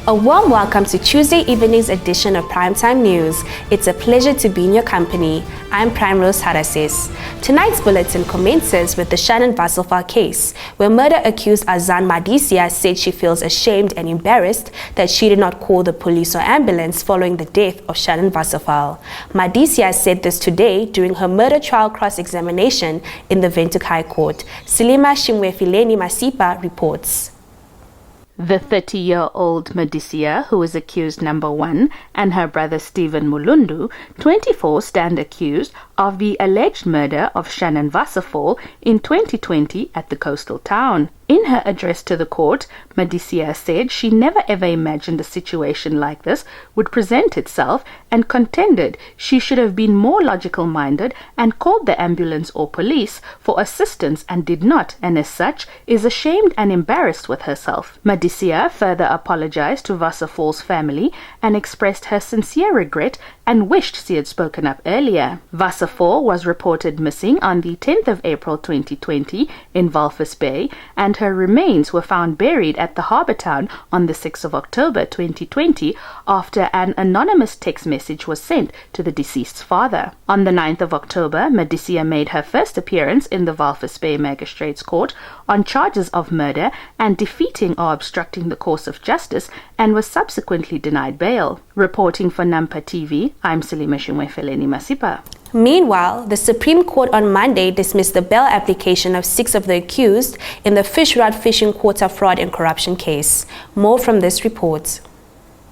A warm welcome to Tuesday evening's edition of Primetime News. It's a pleasure to be in your company. I'm Primrose Harasis. Tonight's bulletin commences with the Shannon Vassalfall case, where murder-accused Azan Madisia said she feels ashamed and embarrassed that she did not call the police or ambulance following the death of Shannon Vassalfall. Madisia said this today during her murder trial cross-examination in the Windhoek High Court. Silima Shimwefileni Masipa reports. The 30-year-old Madisia, who is accused number 1, and her brother Stephen Mulundu, 24, stand accused of the alleged murder of Shannon Vassalfall in 2020 at the coastal town. In her address to the court, Madisia said she never ever imagined a situation like this would present itself and contended she should have been more logical-minded and called the ambulance or police for assistance and did not, and as such is ashamed and embarrassed with herself. Madisia further apologized to Vassalfall's family and expressed her sincere regret and wished she had spoken up earlier. Vassalfall was reported missing on the 10th of April 2020 in Walvis Bay, and her remains were found buried at the harbour town on the 6th of October 2020 after an anonymous text message was sent to the deceased's father. On the 9th of October, Madisia made her first appearance in the Walvis Bay Magistrates Court on charges of murder and defeating or obstructing the course of justice, and was subsequently denied bail. Reporting for Nampa TV, I'm Silima Shimwefileni Masipa. Meanwhile, the Supreme Court on Monday dismissed the bail application of 6 of the accused in the fish rod fishing quota fraud and corruption case. More from this report.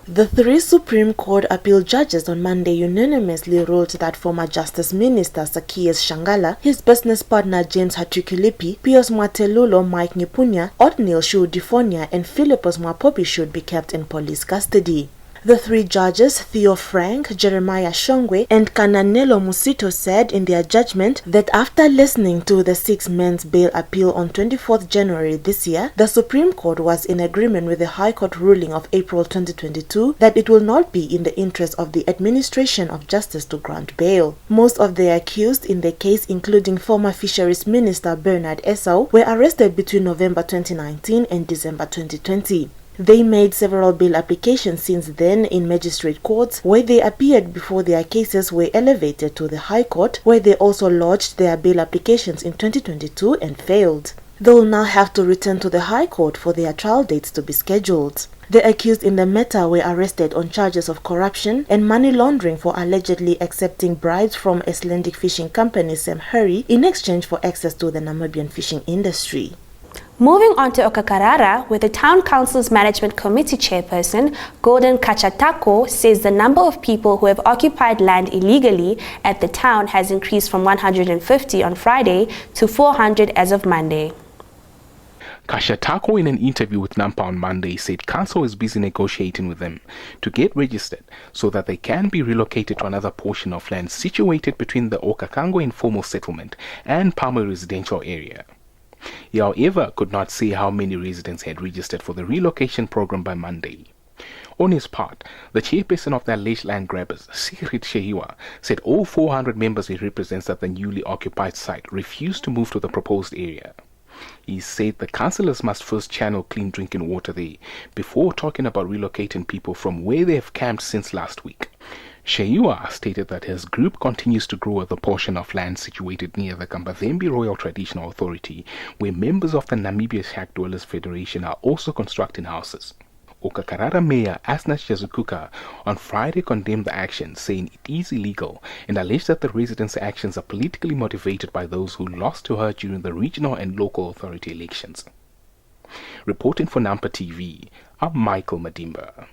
The 3 Supreme Court appeal judges on Monday unanimously ruled that former Justice Minister Zacchaeus Shangala, his business partner James Hatukilipi, Pius Mwatelulo, Mike Nyipunya, Othniel Shudifonia, and Philippus Mwapopi should be kept in police custody. The 3 judges, Theo Frank, Jeremiah Shongwe, and Kananelo Musito, said in their judgment that after listening to the 6 men's bail appeal on 24th January this year, the Supreme Court was in agreement with the High Court ruling of April 2022 that it will not be in the interest of the administration of justice to grant bail. Most of the accused in the case, including former Fisheries Minister Bernard Esau, were arrested between November 2019 and December 2020. They made several bail applications since then in magistrate courts, where they appeared before their cases were elevated to the High Court, where they also lodged their bail applications in 2022 and failed. They will now have to return to the High Court for their trial dates to be scheduled. The accused in the matter were arrested on charges of corruption and money laundering for allegedly accepting bribes from Icelandic fishing company Sam Hurry in exchange for access to the Namibian fishing industry. Moving on to Okakarara, where the Town Council's Management Committee Chairperson, Gordon Kachatako, says the number of people who have occupied land illegally at the town has increased from 150 on Friday to 400 as of Monday. Kachatako, in an interview with Nampa on Monday, said council is busy negotiating with them to get registered so that they can be relocated to another portion of land situated between the Okakango informal settlement and Palmer residential area. He, however, could not say how many residents had registered for the relocation program by Monday. On his part, the chairperson of the alleged land grabbers, Sigrid Shehiwa, said all 400 members he represents at the newly occupied site refused to move to the proposed area. He said the councillors must first channel clean drinking water there before talking about relocating people from where they have camped since last week. Shehiwa stated that his group continues to grow the portion of land situated near the Kambazembe Royal Traditional Authority, where members of the Namibia Shack Dwellers Federation are also constructing houses. Okakarara Mayor Asnas Jazukuka on Friday condemned the action, saying it is illegal, and alleged that the residents' actions are politically motivated by those who lost to her during the regional and local authority elections. Reporting for Nampa TV, I'm Michael Madimba.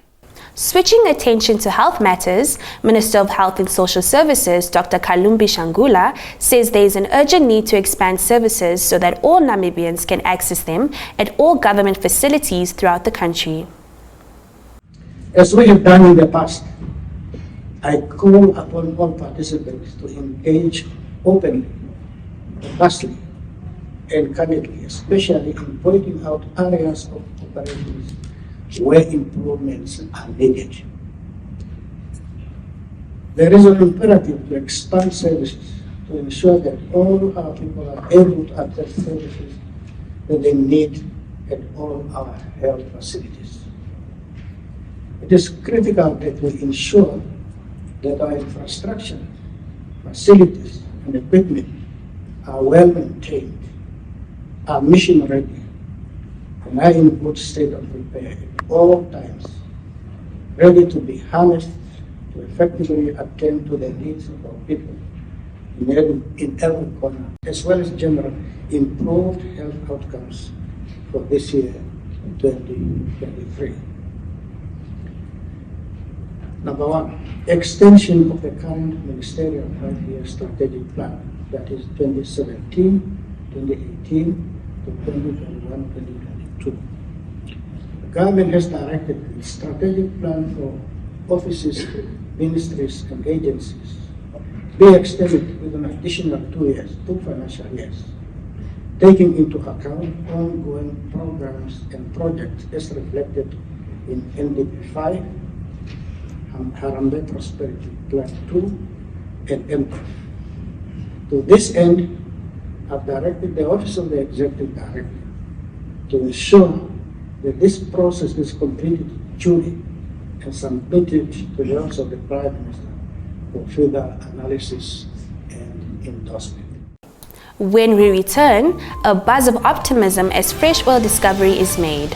Switching attention to health matters, Minister of Health and Social Services Dr. Kalumbi Shangula says there is an urgent need to expand services so that all Namibians can access them at all government facilities throughout the country. As we have done in the past, I call upon all participants to engage openly, robustly, and candidly, especially in pointing out areas of operations where improvements are needed. There is an imperative to expand services to ensure that all our people are able to access services that they need at all our health facilities. It is critical that we ensure that our infrastructure, facilities, and equipment are well maintained, are mission ready, and are in good state of repair at all times, ready to be harnessed to effectively attend to the needs of our people in every corner, as well as general improved health outcomes for this year, 2023. Number one, extension of the current ministerial 5-year strategic plan, that is 2017, 2018 to 2021-2022. The government has directed its strategic plan for offices, ministries, and agencies be extended with an additional 2 years, 2 financial years, taking into account ongoing programs and projects as reflected in NDP 5, Harambee Prosperity Plan 2, and MPF. To this end, I've directed the Office of the Executive Director to ensure that this process is completed duly and submitted to the Office of the Prime Minister for further analysis and endorsement. When we return, a buzz of optimism as fresh oil discovery is made.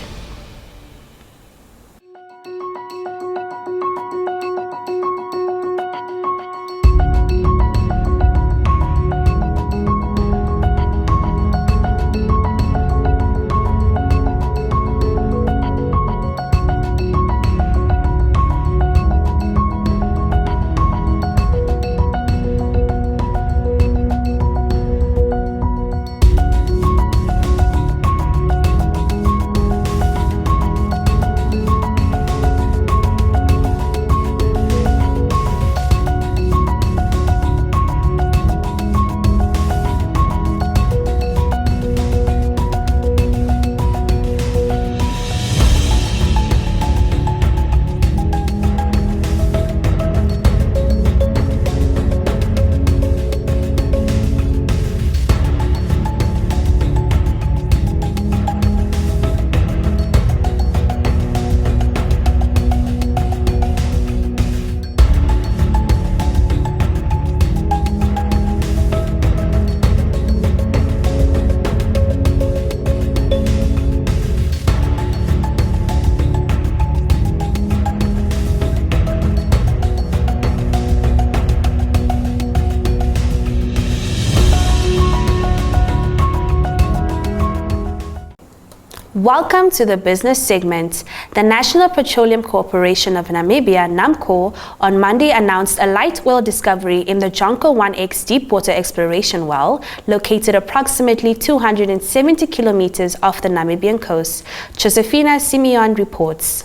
Welcome to the business segment. The National Petroleum Corporation of Namibia, NAMCOR, on Monday announced a light oil discovery in the Jonker 1X deepwater exploration well, located approximately 270 kilometers off the Namibian coast. Josephina Simeon reports.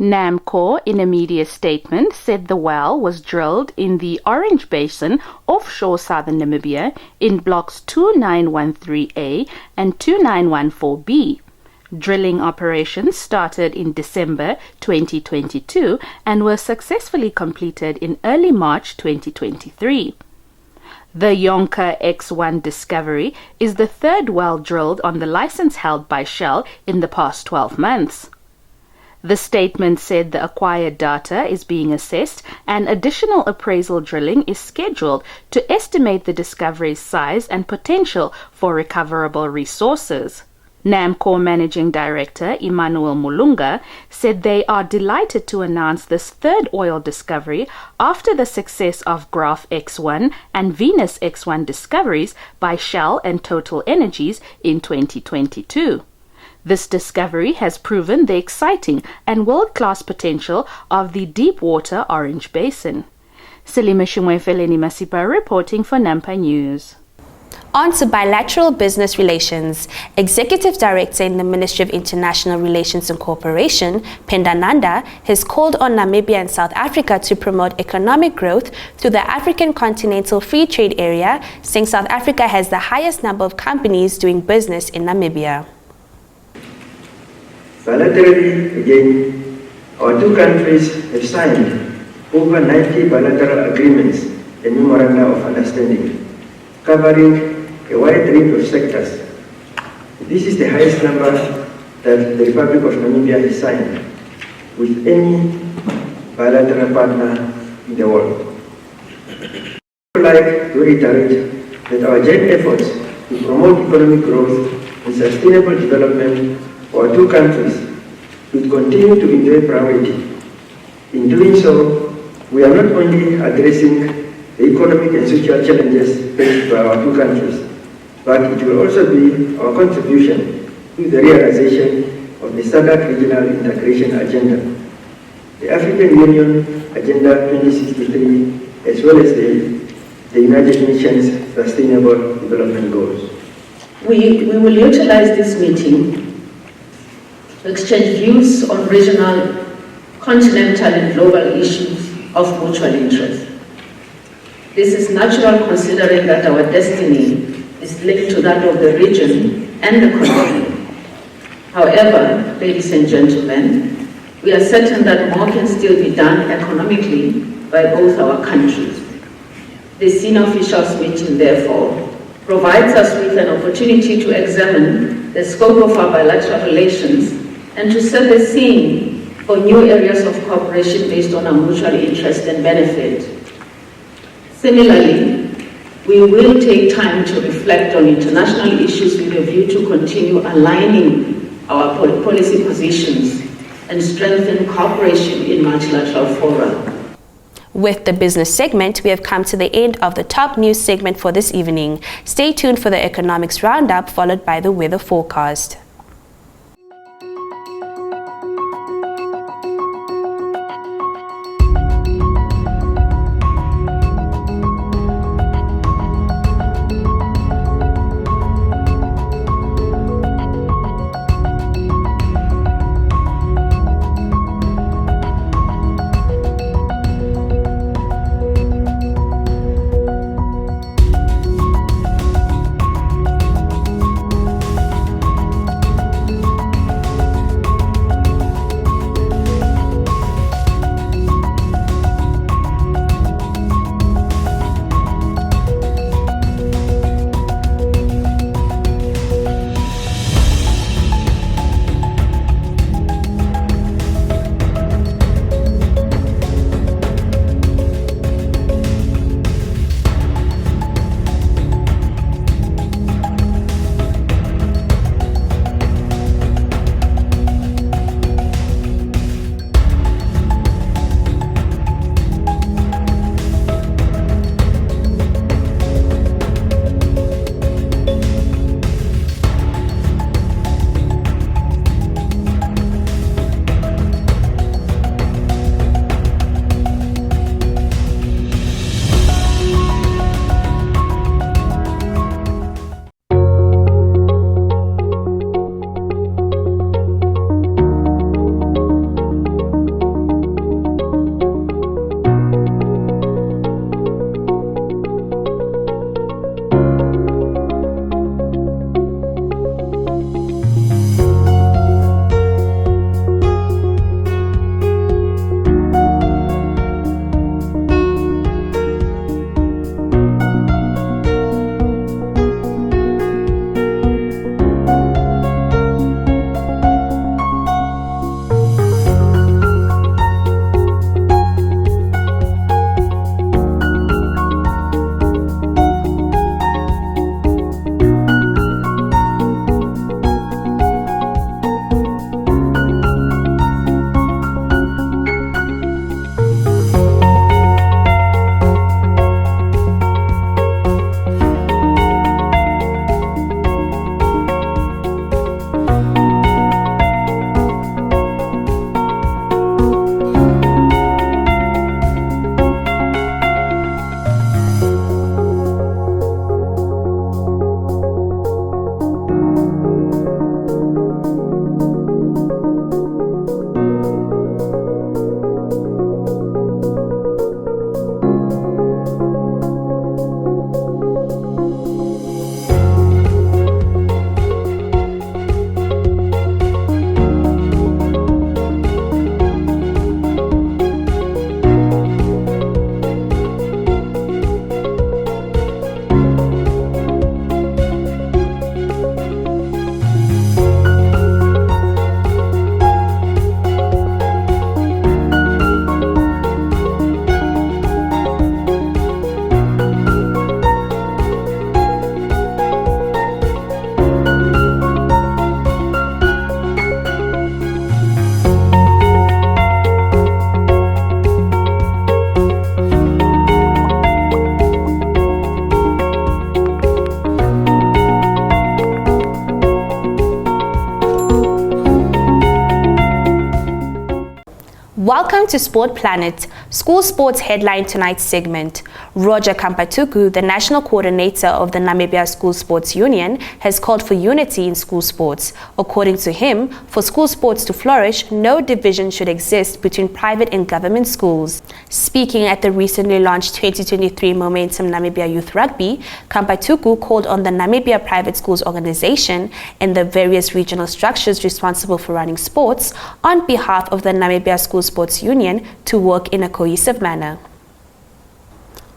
NAMCOR, in a media statement, said the well was drilled in the Orange Basin offshore southern Namibia in blocks 2913A and 2914B. Drilling operations started in December 2022 and were successfully completed in early March 2023. The Jonker X1 discovery is the third well drilled on the license held by Shell in the past 12 months. The statement said the acquired data is being assessed and additional appraisal drilling is scheduled to estimate the discovery's size and potential for recoverable resources. NAMCOR Managing Director Emmanuel Mulunga said they are delighted to announce this third oil discovery after the success of Graph X1 and Venus X1 discoveries by Shell and Total Energies in 2022. This discovery has proven the exciting and world-class potential of the deep-water Orange Basin. Selima Shumwefeleni Masipa reporting for Nampa News. On to bilateral business relations. Executive Director in the Ministry of International Relations and Cooperation, Pendananda, has called on Namibia and South Africa to promote economic growth through the African Continental Free Trade Area, saying South Africa has the highest number of companies doing business in Namibia. Bilaterally, again, our two countries have signed over 90 bilateral agreements and memoranda of understanding, covering a wide range of sectors. This is the highest number that the Republic of Namibia has signed with any bilateral partner in the world. I would like to reiterate that our joint efforts to promote economic growth and sustainable development for our two countries will continue to enjoy priority. In doing so, we are not only addressing the economic and social challenges faced by our two countries, but it will also be our contribution to the realization of the SADC regional integration agenda, the African Union Agenda 2063, as well as the United Nations Sustainable Development Goals. We will utilize this meeting to exchange views on regional, continental and global issues of mutual interest. This is natural considering that our destiny is linked to that of the region and the continent. However, ladies and gentlemen, we are certain that more can still be done economically by both our countries. The senior officials meeting, therefore, provides us with an opportunity to examine the scope of our bilateral relations and to set the scene for new areas of cooperation based on our mutual interest and benefit. Similarly, we will take time to reflect on international issues with a view to continue aligning our policy positions and strengthen cooperation in multilateral fora. With the business segment, we have come to the end of the top news segment for this evening. Stay tuned for the economics roundup, followed by the weather forecast. Welcome to Sport Planet, School Sports Headline tonight's segment. Roger Kampatuku, the national coordinator of the Namibia School Sports Union, has called for unity in school sports. According to him, for school sports to flourish, no division should exist between private and government schools. Speaking at the recently launched 2023 Momentum Namibia Youth Rugby, Kampatuku called on the Namibia Private Schools Organization and the various regional structures responsible for running sports on behalf of the Namibia School Sports Union to work in a cohesive manner.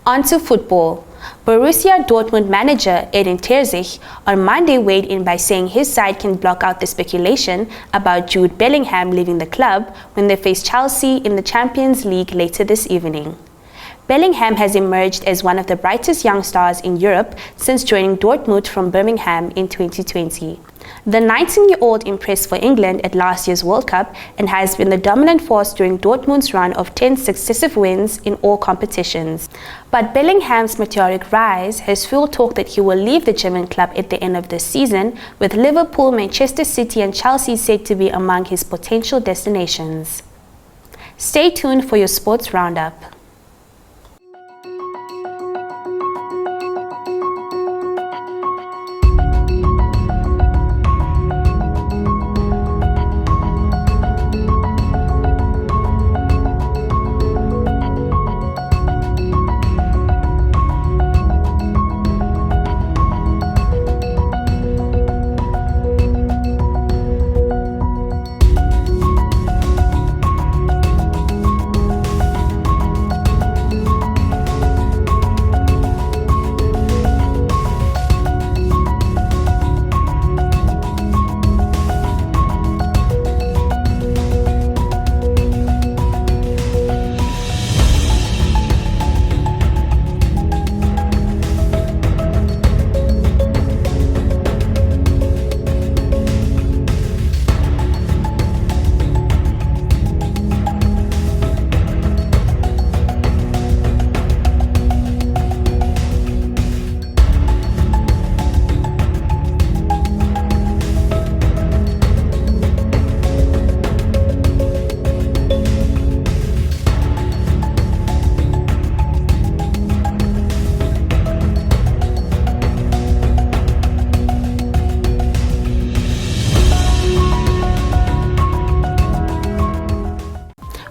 On to football. Borussia Dortmund manager Edin Terzic on Monday weighed in by saying his side can block out the speculation about Jude Bellingham leaving the club when they face Chelsea in the Champions League later this evening. Bellingham has emerged as one of the brightest young stars in Europe since joining Dortmund from Birmingham in 2020. The 19-year-old impressed for England at last year's World Cup and has been the dominant force during Dortmund's run of 10 successive wins in all competitions. But Bellingham's meteoric rise has fueled talk that he will leave the German club at the end of this season, with Liverpool, Manchester City and Chelsea said to be among his potential destinations. Stay tuned for your sports roundup.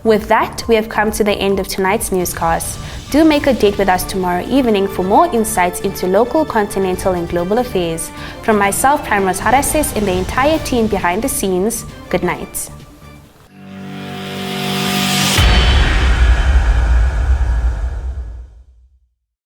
With that, we have come to the end of tonight's newscast. Do make a date with us tomorrow evening for more insights into local, continental and global affairs. From myself, Prime Rose Harasis, and the entire team behind the scenes, good night.